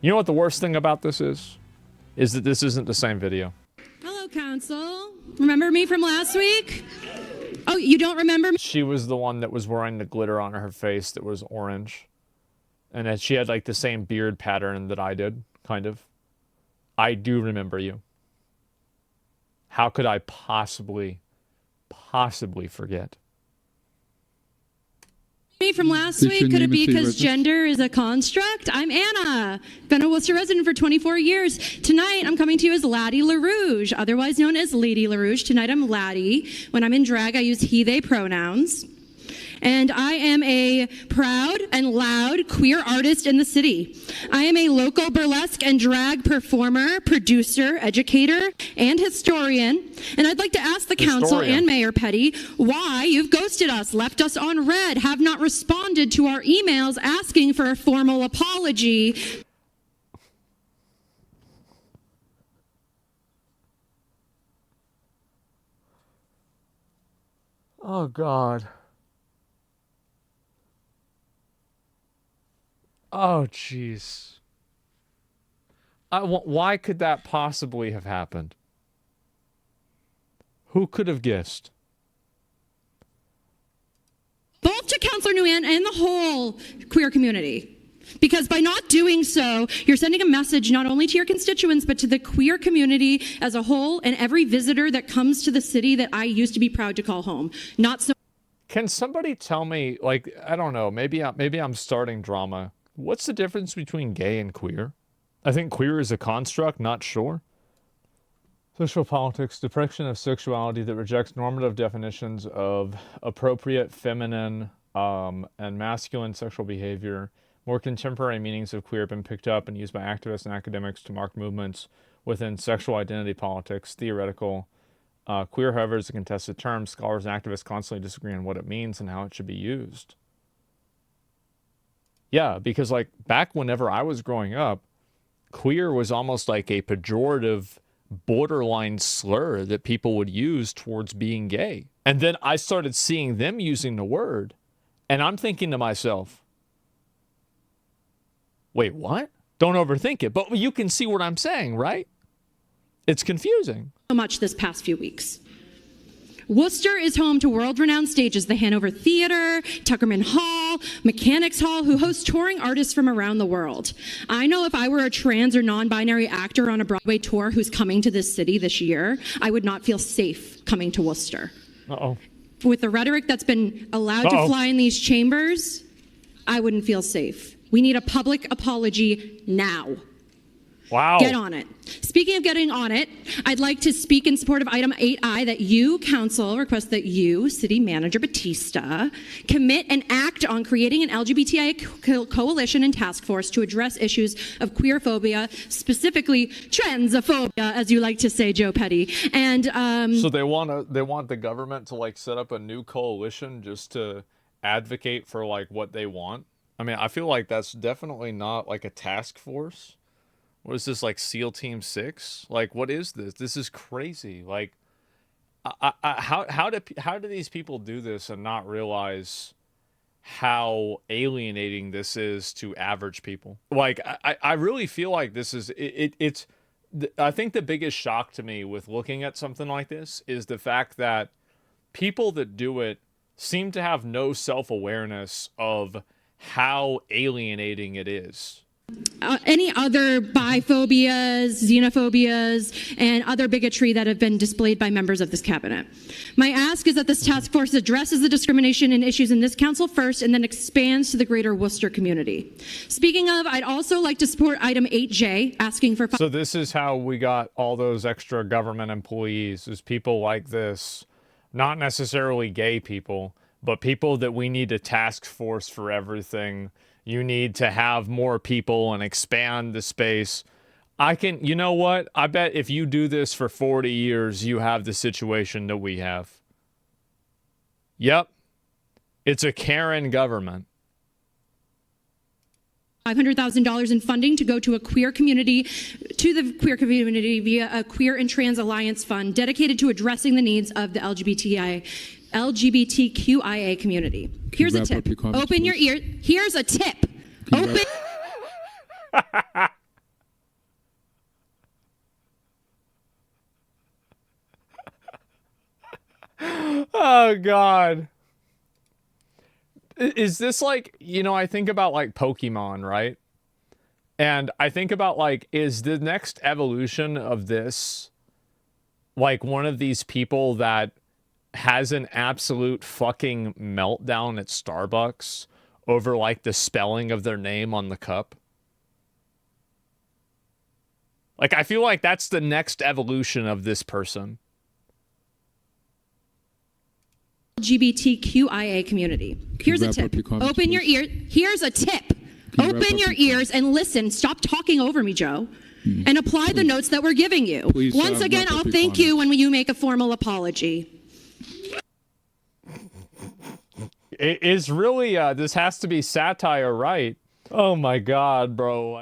You know what the worst thing about this is? Is that this isn't the same video. Hello, Council. Remember me from last week? Oh, you don't remember me? She was the one that was wearing the glitter on her face that was orange. And that she had like the same beard pattern that I did, kind of. I do remember you. How could I possibly forget? Me from last week? Could it be because gender is a construct? I'm Anna. Been a Worcester resident for 24 years. Tonight, I'm coming to you as Laddie LaRouge, otherwise known as Lady LaRouge. Tonight, I'm Laddie. When I'm in drag, I use he, they pronouns. And I am a proud and loud queer artist in the city. I am a local burlesque and drag performer, producer, educator, and historian. And I'd like to ask the council and Mayor Petty why you've ghosted us, left us on red, have not responded to our emails asking for a formal apology. Oh, God. Oh, jeez. Why could that possibly have happened? Who could have guessed? Both to Councillor Nguyen and the whole queer community. Because by not doing so, you're sending a message not only to your constituents, but to the queer community as a whole and every visitor that comes to the city that I used to be proud to call home. Not so. Can somebody tell me, like, I don't know, maybe I'm starting drama. What's the difference between gay and queer? I think queer is a construct, not sure. Social politics, depiction of sexuality that rejects normative definitions of appropriate feminine and masculine sexual behavior. More contemporary meanings of queer have been picked up and used by activists and academics to mark movements within sexual identity politics, theoretical. Queer, however, is a contested term. Scholars and activists constantly disagree on what it means and how it should be used. Yeah, because like back whenever I was growing up, queer was almost like a pejorative borderline slur that people would use towards being gay. And then I started seeing them using the word, and I'm thinking to myself, wait, what? Don't overthink it. But you can see what I'm saying, right? It's confusing. So much this past few weeks. Worcester is home to world-renowned stages, the Hanover Theater, Tuckerman Hall, Mechanics Hall, who host touring artists from around the world. I know if I were a trans or non-binary actor on a Broadway tour who's coming to this city this year, I would not feel safe coming to Worcester. Uh-oh. With the rhetoric that's been allowed to fly in these chambers, I wouldn't feel safe. We need a public apology now. Wow. Get on it. Speaking of getting on it, I'd like to speak in support of item 8I that you, council, request that you, City Manager Batista, commit and act on creating an LGBTI coalition and task force to address issues of queerphobia, specifically transophobia, as you like to say, Joe Petty. And so they want the government to like set up a new coalition just to advocate for like what they want. I mean, I feel like that's definitely not like a task force. What is this, like SEAL Team 6? Like, what is this? This is crazy. Like, how do these people do this and not realize how alienating this is to average people? Like, I really feel like this is it's. I think the biggest shock to me with looking at something like this is the fact that people that do it seem to have no self-awareness of how alienating it is. Any other biphobias, xenophobias, and other bigotry that have been displayed by members of this cabinet. My ask is that this task force addresses the discrimination and issues in this council first and then expands to the greater Worcester community. Speaking of, I'd also like to support item 8J, asking for... So this is how we got all those extra government employees, is people like this, not necessarily gay people, but people that we need a task force for everything. You need to have more people and expand the space. You know what? I bet if you do this for 40 years, you have the situation that we have. Yep. It's a Karen government. $500,000 in funding to go to the queer community via a Queer and Trans Alliance Fund dedicated to addressing the needs of the LGBTQIA community. Here's a tip. Open your ear. Here's a tip. Open. Oh God. Is this like, you know, I think about like Pokemon, right? And I think about like, is the next evolution of this like one of these people that has an absolute fucking meltdown at Starbucks over like the spelling of their name on the cup? Like, I feel like that's the next evolution of this person. LGBTQIA community. Here's a tip. Open your ears. Here's a tip. Open your ears and listen. Stop talking over me, Joe. And apply the notes that we're giving you. Once again, I'll thank you when you make a formal apology. It is really, this has to be satire, right? Oh my God, bro.